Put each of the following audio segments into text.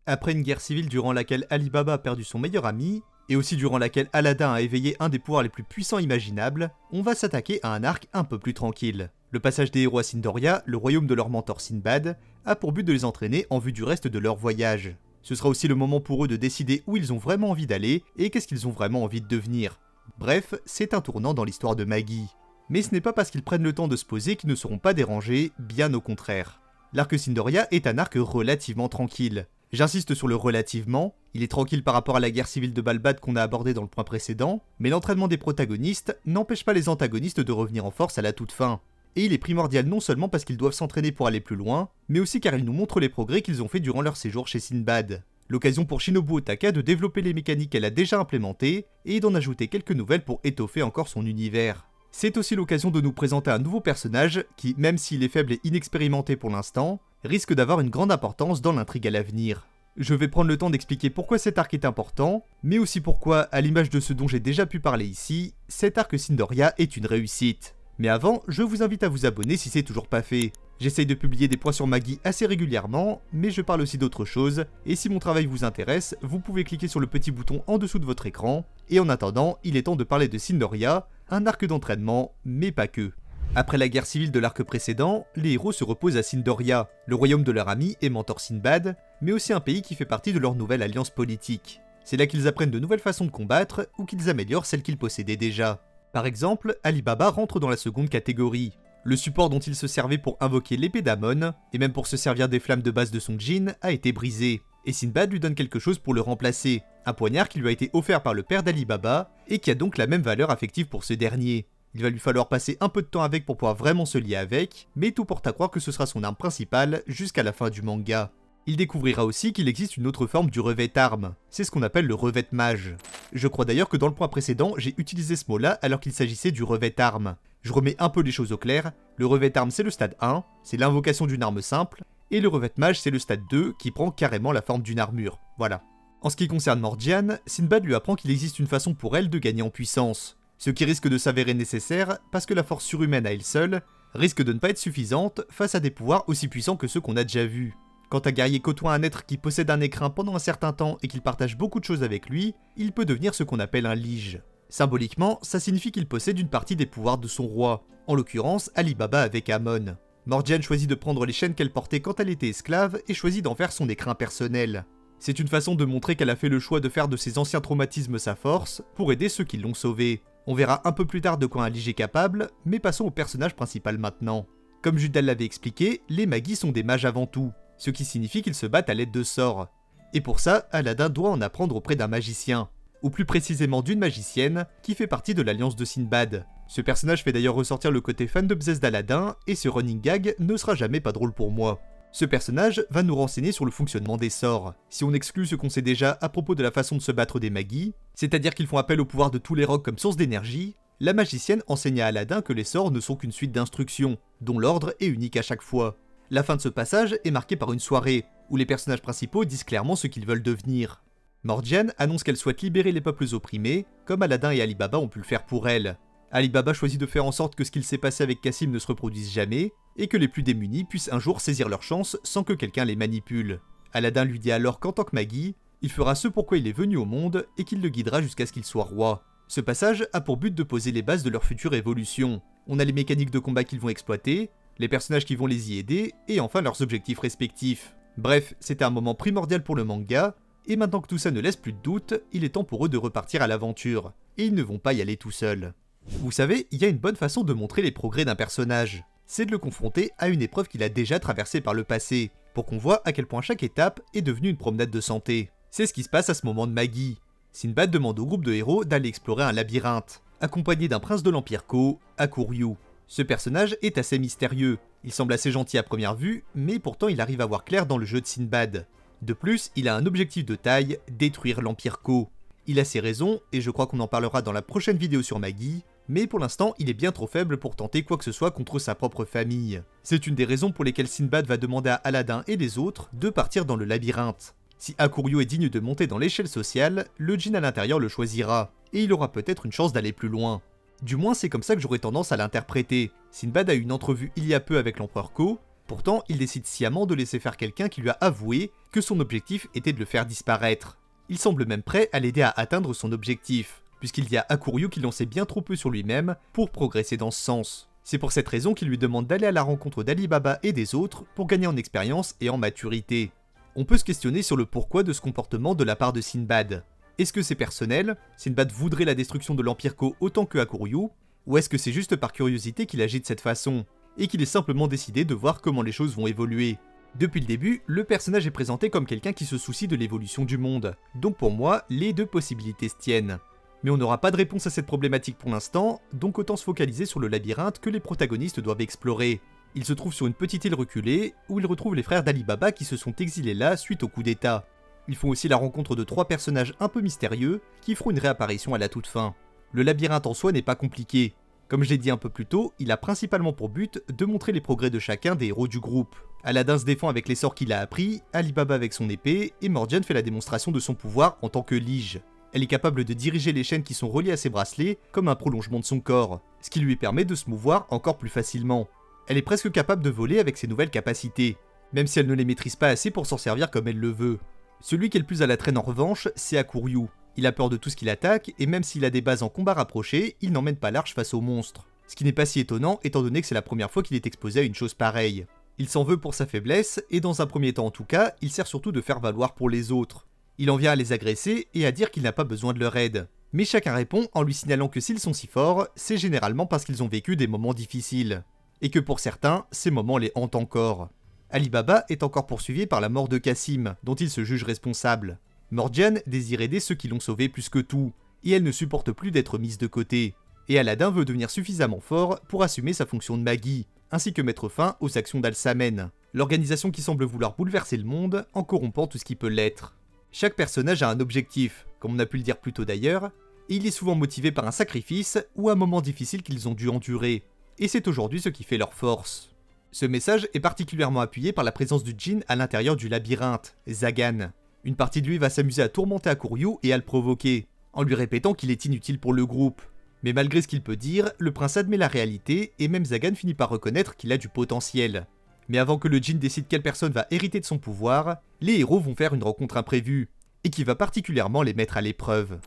Après une guerre civile durant laquelle Ali Baba a perdu son meilleur ami, et aussi durant laquelle Aladdin a éveillé un des pouvoirs les plus puissants imaginables, on va s'attaquer à un arc un peu plus tranquille. Le passage des héros à Sindoria, le royaume de leur mentor Sinbad, a pour but de les entraîner en vue du reste de leur voyage. Ce sera aussi le moment pour eux de décider où ils ont vraiment envie d'aller et qu'est-ce qu'ils ont vraiment envie de devenir. Bref, c'est un tournant dans l'histoire de Maggie. Mais ce n'est pas parce qu'ils prennent le temps de se poser qu'ils ne seront pas dérangés, bien au contraire. L'arc Sindoria est un arc relativement tranquille. J'insiste sur le relativement, il est tranquille par rapport à la guerre civile de Balbad qu'on a abordée dans le point précédent, mais l'entraînement des protagonistes n'empêche pas les antagonistes de revenir en force à la toute fin. Et il est primordial non seulement parce qu'ils doivent s'entraîner pour aller plus loin, mais aussi car il nous montre les progrès qu'ils ont fait durant leur séjour chez Sinbad. L'occasion pour Shinobu Otaka de développer les mécaniques qu'elle a déjà implémentées, et d'en ajouter quelques nouvelles pour étoffer encore son univers. C'est aussi l'occasion de nous présenter un nouveau personnage qui, même s'il est faible et inexpérimenté pour l'instant, risque d'avoir une grande importance dans l'intrigue à l'avenir. Je vais prendre le temps d'expliquer pourquoi cet arc est important, mais aussi pourquoi, à l'image de ce dont j'ai déjà pu parler ici, cet arc Sindoria est une réussite. Mais avant, je vous invite à vous abonner si c'est toujours pas fait. J'essaye de publier des points sur Maggie assez régulièrement, mais je parle aussi d'autres choses, et si mon travail vous intéresse, vous pouvez cliquer sur le petit bouton en dessous de votre écran, et en attendant, il est temps de parler de Sindoria, un arc d'entraînement, mais pas que. Après la guerre civile de l'arc précédent, les héros se reposent à Sindoria, le royaume de leur ami et mentor Sinbad, mais aussi un pays qui fait partie de leur nouvelle alliance politique. C'est là qu'ils apprennent de nouvelles façons de combattre, ou qu'ils améliorent celles qu'ils possédaient déjà. Par exemple, Ali Baba rentre dans la seconde catégorie. Le support dont il se servait pour invoquer l'épée d'Amon, et même pour se servir des flammes de base de son djinn, a été brisé. Et Sinbad lui donne quelque chose pour le remplacer, un poignard qui lui a été offert par le père d'Ali Baba, et qui a donc la même valeur affective pour ce dernier. Il va lui falloir passer un peu de temps avec pour pouvoir vraiment se lier avec, mais tout porte à croire que ce sera son arme principale jusqu'à la fin du manga. Il découvrira aussi qu'il existe une autre forme du revêt-arme, c'est ce qu'on appelle le revêt-mage. Je crois d'ailleurs que dans le point précédent, j'ai utilisé ce mot-là alors qu'il s'agissait du revêt-arme. Je remets un peu les choses au clair, le revêt-arme c'est le stade 1, c'est l'invocation d'une arme simple, et le revêt-mage c'est le stade 2 qui prend carrément la forme d'une armure, voilà. En ce qui concerne Morgiane, Sinbad lui apprend qu'il existe une façon pour elle de gagner en puissance, ce qui risque de s'avérer nécessaire parce que la force surhumaine à elle seule risque de ne pas être suffisante face à des pouvoirs aussi puissants que ceux qu'on a déjà vus. Quand un guerrier côtoie un être qui possède un écrin pendant un certain temps et qu'il partage beaucoup de choses avec lui, il peut devenir ce qu'on appelle un lige. Symboliquement, ça signifie qu'il possède une partie des pouvoirs de son roi, en l'occurrence Ali Baba avec Amon. Morgiane choisit de prendre les chaînes qu'elle portait quand elle était esclave et choisit d'en faire son écrin personnel. C'est une façon de montrer qu'elle a fait le choix de faire de ses anciens traumatismes sa force pour aider ceux qui l'ont sauvée. On verra un peu plus tard de quoi un lige est capable, mais passons au personnage principal maintenant. Comme Judal l'avait expliqué, les Magis sont des mages avant tout, ce qui signifie qu'ils se battent à l'aide de sorts. Et pour ça, Aladdin doit en apprendre auprès d'un magicien, ou plus précisément d'une magicienne, qui fait partie de l'alliance de Sinbad. Ce personnage fait d'ailleurs ressortir le côté fan de Bzez d'Aladdin, et ce running gag ne sera jamais pas drôle pour moi. Ce personnage va nous renseigner sur le fonctionnement des sorts. Si on exclut ce qu'on sait déjà à propos de la façon de se battre des Magis, c'est-à-dire qu'ils font appel au pouvoir de tous les rocs comme source d'énergie, la magicienne enseigne à Aladdin que les sorts ne sont qu'une suite d'instructions, dont l'ordre est unique à chaque fois. La fin de ce passage est marquée par une soirée, où les personnages principaux disent clairement ce qu'ils veulent devenir. Morgiane annonce qu'elle souhaite libérer les peuples opprimés, comme Aladdin et Ali Baba ont pu le faire pour elle. Ali Baba choisit de faire en sorte que ce qu'il s'est passé avec Cassim ne se reproduise jamais, et que les plus démunis puissent un jour saisir leur chance sans que quelqu'un les manipule. Aladdin lui dit alors qu'en tant que Maghi, il fera ce pourquoi il est venu au monde et qu'il le guidera jusqu'à ce qu'il soit roi. Ce passage a pour but de poser les bases de leur future évolution. On a les mécaniques de combat qu'ils vont exploiter, les personnages qui vont les y aider, et enfin leurs objectifs respectifs. Bref, c'était un moment primordial pour le manga, et maintenant que tout ça ne laisse plus de doute, il est temps pour eux de repartir à l'aventure. Et ils ne vont pas y aller tout seuls. Vous savez, il y a une bonne façon de montrer les progrès d'un personnage. C'est de le confronter à une épreuve qu'il a déjà traversée par le passé, pour qu'on voit à quel point chaque étape est devenue une promenade de santé. C'est ce qui se passe à ce moment de Maghi. Sinbad demande au groupe de héros d'aller explorer un labyrinthe, accompagné d'un prince de l'Empire Ko, Hakuryu. Ce personnage est assez mystérieux, il semble assez gentil à première vue, mais pourtant il arrive à voir clair dans le jeu de Sinbad. De plus, il a un objectif de taille, détruire l'Empire Ko. Il a ses raisons, et je crois qu'on en parlera dans la prochaine vidéo sur Maghi, mais pour l'instant il est bien trop faible pour tenter quoi que ce soit contre sa propre famille. C'est une des raisons pour lesquelles Sinbad va demander à Aladdin et les autres de partir dans le labyrinthe. Si Hakuryu est digne de monter dans l'échelle sociale, le djinn à l'intérieur le choisira, et il aura peut-être une chance d'aller plus loin. Du moins c'est comme ça que j'aurais tendance à l'interpréter. Sinbad a eu une entrevue il y a peu avec l'empereur Ko, Pourtant, il décide sciemment de laisser faire quelqu'un qui lui a avoué que son objectif était de le faire disparaître. Il semble même prêt à l'aider à atteindre son objectif, puisqu'il dit à Hakuryu qu'il en sait bien trop peu sur lui-même pour progresser dans ce sens. C'est pour cette raison qu'il lui demande d'aller à la rencontre d'Alibaba et des autres pour gagner en expérience et en maturité. On peut se questionner sur le pourquoi de ce comportement de la part de Sinbad. Est-ce que c'est personnel? Sinbad voudrait la destruction de l'Empire Ko autant que Hakuryu? Ou est-ce que c'est juste par curiosité qu'il agit de cette façon, et qu'il est simplement décidé de voir comment les choses vont évoluer? Depuis le début, le personnage est présenté comme quelqu'un qui se soucie de l'évolution du monde, donc pour moi, les deux possibilités se tiennent. Mais on n'aura pas de réponse à cette problématique pour l'instant, donc autant se focaliser sur le labyrinthe que les protagonistes doivent explorer. Ils se trouvent sur une petite île reculée, où ils retrouvent les frères d'Alibaba qui se sont exilés là suite au coup d'état. Ils font aussi la rencontre de 3 personnages un peu mystérieux, qui feront une réapparition à la toute fin. Le labyrinthe en soi n'est pas compliqué. Comme je l'ai dit un peu plus tôt, il a principalement pour but de montrer les progrès de chacun des héros du groupe. Aladdin se défend avec les sorts qu'il a appris, Alibaba avec son épée, et Morgiane fait la démonstration de son pouvoir en tant que lige. Elle est capable de diriger les chaînes qui sont reliées à ses bracelets comme un prolongement de son corps, ce qui lui permet de se mouvoir encore plus facilement. Elle est presque capable de voler avec ses nouvelles capacités, même si elle ne les maîtrise pas assez pour s'en servir comme elle le veut. Celui qui est le plus à la traîne en revanche, c'est Hakuryu. Il a peur de tout ce qu'il attaque, et même s'il a des bases en combat rapproché, il n'emmène pas large face aux monstres. Ce qui n'est pas si étonnant étant donné que c'est la première fois qu'il est exposé à une chose pareille. Il s'en veut pour sa faiblesse, et dans un premier temps en tout cas, il sert surtout de faire valoir pour les autres. Il en vient à les agresser et à dire qu'il n'a pas besoin de leur aide. Mais chacun répond en lui signalant que s'ils sont si forts, c'est généralement parce qu'ils ont vécu des moments difficiles. Et que pour certains, ces moments les hantent encore. Alibaba est encore poursuivi par la mort de Cassim, dont il se juge responsable. Morgiane désire aider ceux qui l'ont sauvé plus que tout, et elle ne supporte plus d'être mise de côté. Et Aladdin veut devenir suffisamment fort pour assumer sa fonction de Magi, ainsi que mettre fin aux actions d'Al-Samen, l'organisation qui semble vouloir bouleverser le monde en corrompant tout ce qui peut l'être. Chaque personnage a un objectif, comme on a pu le dire plus tôt d'ailleurs, et il est souvent motivé par un sacrifice ou un moment difficile qu'ils ont dû endurer, et c'est aujourd'hui ce qui fait leur force. Ce message est particulièrement appuyé par la présence du djinn à l'intérieur du labyrinthe, Zagan. Une partie de lui va s'amuser à tourmenter Hakuryu et à le provoquer, en lui répétant qu'il est inutile pour le groupe. Mais malgré ce qu'il peut dire, le prince admet la réalité et même Zagan finit par reconnaître qu'il a du potentiel. Mais avant que le djinn décide quelle personne va hériter de son pouvoir, les héros vont faire une rencontre imprévue, et qui va particulièrement les mettre à l'épreuve.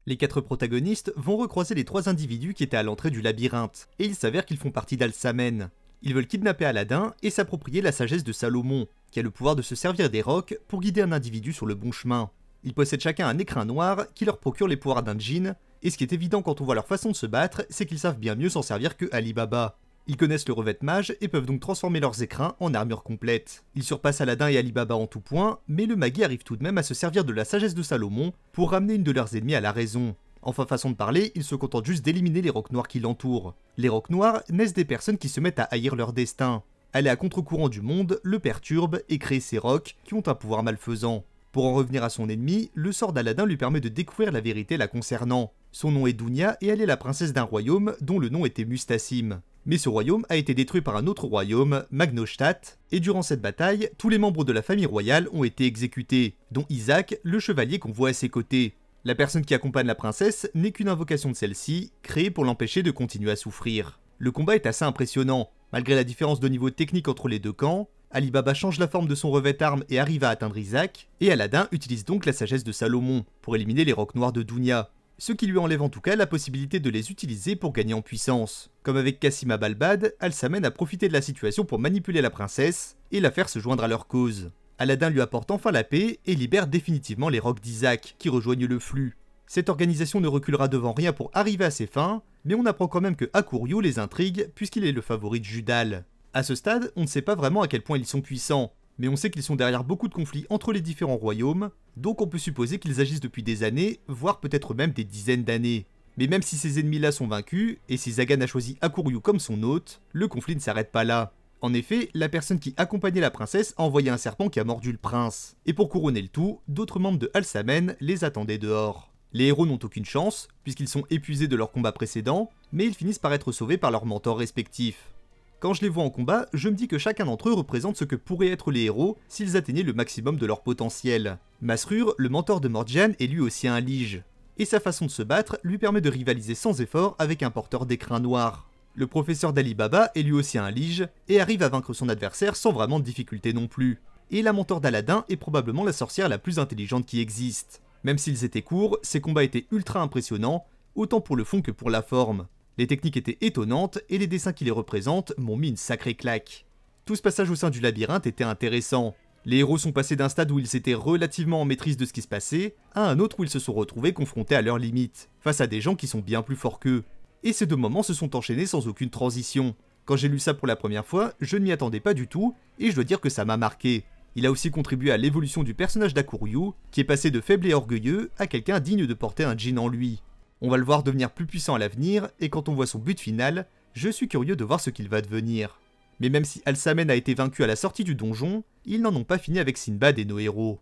Les 4 protagonistes vont recroiser les 3 individus qui étaient à l'entrée du labyrinthe, et il s'avère qu'ils font partie d'Al-Samen. Ils veulent kidnapper Aladdin et s'approprier la sagesse de Salomon, qui a le pouvoir de se servir des rocs pour guider un individu sur le bon chemin. Ils possèdent chacun un écrin noir qui leur procure les pouvoirs d'un djinn, et ce qui est évident quand on voit leur façon de se battre, c'est qu'ils savent bien mieux s'en servir que Alibaba. Ils connaissent le revêt mage et peuvent donc transformer leurs écrins en armure complète. Ils surpassent Aladdin et Alibaba en tout point, mais le Magi arrive tout de même à se servir de la sagesse de Salomon pour ramener une de leurs ennemis à la raison. Enfin, façon de parler, ils se contentent juste d'éliminer les rocs noirs qui l'entourent. Les rocs noirs naissent des personnes qui se mettent à haïr leur destin. Aller à contre-courant du monde le perturbe et crée ces rocs qui ont un pouvoir malfaisant. Pour en revenir à son ennemi, le sort d'Aladin lui permet de découvrir la vérité la concernant. Son nom est Dunya et elle est la princesse d'un royaume dont le nom était Mustassim. Mais ce royaume a été détruit par un autre royaume, Magnostadt, et durant cette bataille, tous les membres de la famille royale ont été exécutés, dont Isaac, le chevalier qu'on voit à ses côtés. La personne qui accompagne la princesse n'est qu'une invocation de celle-ci, créée pour l'empêcher de continuer à souffrir. Le combat est assez impressionnant, malgré la différence de niveau technique entre les deux camps. Alibaba change la forme de son revêt-arme et arrive à atteindre Isaac, et Aladdin utilise donc la sagesse de Salomon pour éliminer les rocs noirs de Dunya, ce qui lui enlève en tout cas la possibilité de les utiliser pour gagner en puissance. Comme avec Cassima Balbad, Al-Samen a profité de la situation pour manipuler la princesse et la faire se joindre à leur cause. Aladdin lui apporte enfin la paix et libère définitivement les rocs d'Isaac qui rejoignent le flux. Cette organisation ne reculera devant rien pour arriver à ses fins, mais on apprend quand même que Hakuryu les intrigue puisqu'il est le favori de Judal. A ce stade, on ne sait pas vraiment à quel point ils sont puissants, mais on sait qu'ils sont derrière beaucoup de conflits entre les différents royaumes, donc on peut supposer qu'ils agissent depuis des années, voire peut-être même des dizaines d'années. Mais même si ces ennemis-là sont vaincus, et si Zagan a choisi Hakuryu comme son hôte, le conflit ne s'arrête pas là. En effet, la personne qui accompagnait la princesse a envoyé un serpent qui a mordu le prince, et pour couronner le tout, d'autres membres de Al-Samen les attendaient dehors. Les héros n'ont aucune chance, puisqu'ils sont épuisés de leur combat précédent, mais ils finissent par être sauvés par leurs mentors respectifs. Quand je les vois en combat, je me dis que chacun d'entre eux représente ce que pourraient être les héros s'ils atteignaient le maximum de leur potentiel. Masrur, le mentor de Morgiane, est lui aussi un lige, et sa façon de se battre lui permet de rivaliser sans effort avec un porteur d'écrin noir. Le professeur d'Ali Baba est lui aussi un lige, et arrive à vaincre son adversaire sans vraiment de difficulté non plus. Et la mentor d'Aladin est probablement la sorcière la plus intelligente qui existe. Même s'ils étaient courts, ces combats étaient ultra impressionnants, autant pour le fond que pour la forme. Les techniques étaient étonnantes, et les dessins qui les représentent m'ont mis une sacrée claque. Tout ce passage au sein du labyrinthe était intéressant. Les héros sont passés d'un stade où ils étaient relativement en maîtrise de ce qui se passait, à un autre où ils se sont retrouvés confrontés à leurs limites, face à des gens qui sont bien plus forts qu'eux. Et ces deux moments se sont enchaînés sans aucune transition. Quand j'ai lu ça pour la première fois, je ne m'y attendais pas du tout, et je dois dire que ça m'a marqué. Il a aussi contribué à l'évolution du personnage d'Akuryu, qui est passé de faible et orgueilleux à quelqu'un digne de porter un djinn en lui. On va le voir devenir plus puissant à l'avenir, et quand on voit son but final, je suis curieux de voir ce qu'il va devenir. Mais même si Alsamen a été vaincu à la sortie du donjon, ils n'en ont pas fini avec Sinbad et nos héros.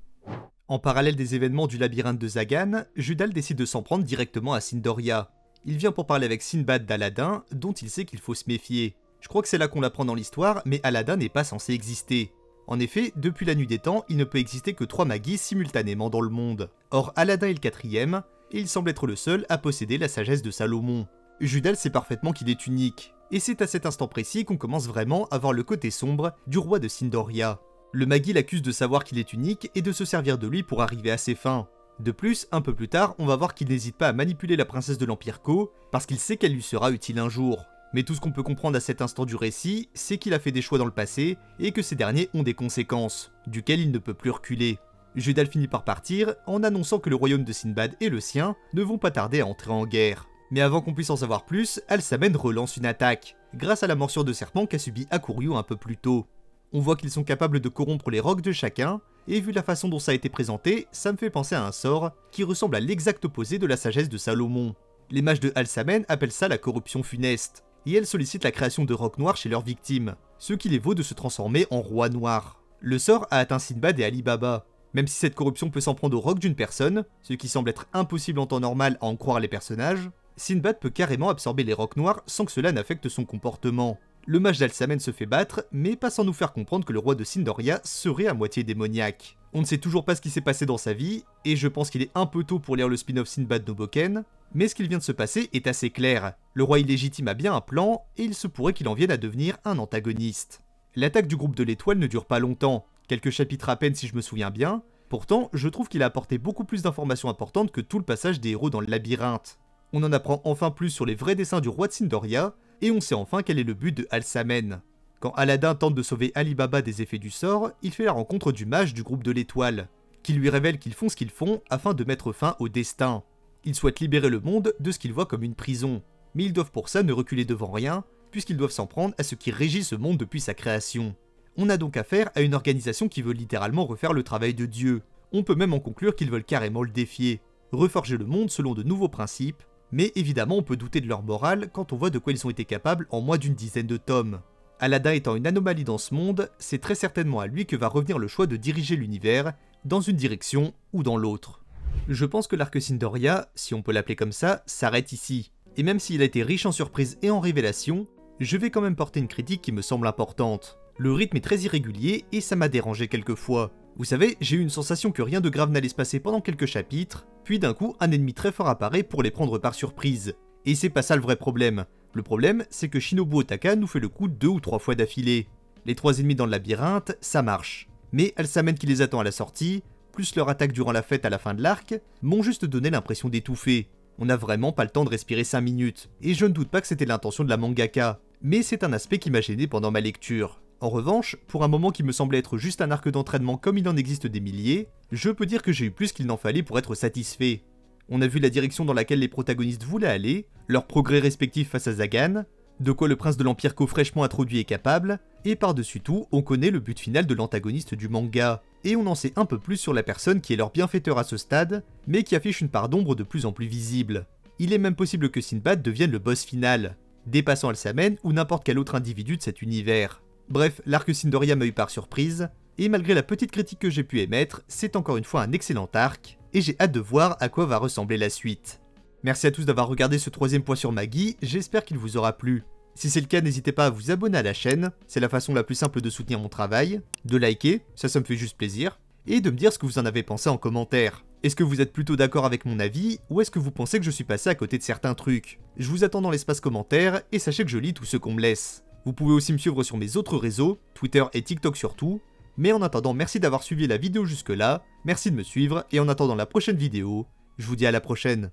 En parallèle des événements du labyrinthe de Zagan, Judal décide de s'en prendre directement à Sindoria. Il vient pour parler avec Sinbad d'Aladin, dont il sait qu'il faut se méfier. Je crois que c'est là qu'on l'apprend dans l'histoire, mais Aladin n'est pas censé exister. En effet, depuis la nuit des temps, il ne peut exister que 3 magis simultanément dans le monde. Or, Aladin est le 4e, et il semble être le seul à posséder la sagesse de Salomon. Judal sait parfaitement qu'il est unique, et c'est à cet instant précis qu'on commence vraiment à voir le côté sombre du roi de Sindoria. Le Magi l'accuse de savoir qu'il est unique et de se servir de lui pour arriver à ses fins. De plus, un peu plus tard, on va voir qu'il n'hésite pas à manipuler la princesse de l'Empire Ko, parce qu'il sait qu'elle lui sera utile un jour. Mais tout ce qu'on peut comprendre à cet instant du récit, c'est qu'il a fait des choix dans le passé, et que ces derniers ont des conséquences, duquel il ne peut plus reculer. Judal finit par partir, en annonçant que le royaume de Sinbad et le sien ne vont pas tarder à entrer en guerre. Mais avant qu'on puisse en savoir plus, Alsamen relance une attaque, grâce à la morsure de serpent qu'a subi Akuryu un peu plus tôt. On voit qu'ils sont capables de corrompre les rocs de chacun, et vu la façon dont ça a été présenté, ça me fait penser à un sort qui ressemble à l'exact opposé de la sagesse de Salomon. Les mages de Alsamen appellent ça la corruption funeste, et elles sollicitent la création de rocs noirs chez leurs victimes, ce qui les vaut de se transformer en roi noir. Le sort a atteint Sinbad et Ali Baba. Même si cette corruption peut s'en prendre au roc d'une personne, ce qui semble être impossible en temps normal à en croire les personnages, Sinbad peut carrément absorber les rocs noirs sans que cela n'affecte son comportement. Le mage d'Alsamen se fait battre, mais pas sans nous faire comprendre que le roi de Sindoria serait à moitié démoniaque. On ne sait toujours pas ce qui s'est passé dans sa vie, et je pense qu'il est un peu tôt pour lire le spin-off Sinbad no Boken, mais ce qu'il vient de se passer est assez clair. Le roi illégitime a bien un plan, et il se pourrait qu'il en vienne à devenir un antagoniste. L'attaque du groupe de l'étoile ne dure pas longtemps, quelques chapitres à peine si je me souviens bien, pourtant je trouve qu'il a apporté beaucoup plus d'informations importantes que tout le passage des héros dans le labyrinthe. On en apprend enfin plus sur les vrais dessins du roi de Sindoria, et on sait enfin quel est le but de Alsamen. Quand Aladin tente de sauver Ali Baba des effets du sort, il fait la rencontre du mage du groupe de l'étoile, qui lui révèle qu'ils font ce qu'ils font afin de mettre fin au destin. Ils souhaitent libérer le monde de ce qu'ils voient comme une prison, mais ils doivent pour ça ne reculer devant rien, puisqu'ils doivent s'en prendre à ce qui régit ce monde depuis sa création. On a donc affaire à une organisation qui veut littéralement refaire le travail de Dieu. On peut même en conclure qu'ils veulent carrément le défier, reforger le monde selon de nouveaux principes, mais évidemment on peut douter de leur morale quand on voit de quoi ils ont été capables en moins d'une dizaine de tomes. Aladin étant une anomalie dans ce monde, c'est très certainement à lui que va revenir le choix de diriger l'univers dans une direction ou dans l'autre. Je pense que l'arc Sindoria, si on peut l'appeler comme ça, s'arrête ici. Et même s'il a été riche en surprises et en révélations, je vais quand même porter une critique qui me semble importante. Le rythme est très irrégulier et ça m'a dérangé quelques fois. Vous savez, j'ai eu une sensation que rien de grave n'allait se passer pendant quelques chapitres, puis d'un coup un ennemi très fort apparaît pour les prendre par surprise. Et c'est pas ça le vrai problème. Le problème, c'est que Shinobu Otaka nous fait le coup 2 ou 3 fois d'affilée. Les 3 ennemis dans le labyrinthe, ça marche. Mais Alsamen qui les attend à la sortie, plus leur attaque durant la fête à la fin de l'arc, m'ont juste donné l'impression d'étouffer. On n'a vraiment pas le temps de respirer 5 minutes, et je ne doute pas que c'était l'intention de la mangaka, mais c'est un aspect qui m'a gêné pendant ma lecture. En revanche, pour un moment qui me semblait être juste un arc d'entraînement comme il en existe des milliers, je peux dire que j'ai eu plus qu'il n'en fallait pour être satisfait. On a vu la direction dans laquelle les protagonistes voulaient aller, leurs progrès respectifs face à Zagan, de quoi le prince de l'Empire Ko fraîchement introduit est capable, et par-dessus tout, on connaît le but final de l'antagoniste du manga, et on en sait un peu plus sur la personne qui est leur bienfaiteur à ce stade, mais qui affiche une part d'ombre de plus en plus visible. Il est même possible que Sinbad devienne le boss final, dépassant Alsamen ou n'importe quel autre individu de cet univers. Bref, l'arc Sindoria m'a eu par surprise, et malgré la petite critique que j'ai pu émettre, c'est encore une fois un excellent arc, et j'ai hâte de voir à quoi va ressembler la suite. Merci à tous d'avoir regardé ce 3ème point sur Magi, j'espère qu'il vous aura plu. Si c'est le cas, n'hésitez pas à vous abonner à la chaîne, c'est la façon la plus simple de soutenir mon travail, de liker, ça me fait juste plaisir, et de me dire ce que vous en avez pensé en commentaire. Est-ce que vous êtes plutôt d'accord avec mon avis, ou est-ce que vous pensez que je suis passé à côté de certains trucs? Je vous attends dans l'espace commentaire, et sachez que je lis tous ceux qu'on me laisse. Vous pouvez aussi me suivre sur mes autres réseaux, Twitter et TikTok surtout, mais en attendant merci d'avoir suivi la vidéo jusque là, merci de me suivre, et en attendant la prochaine vidéo, je vous dis à la prochaine.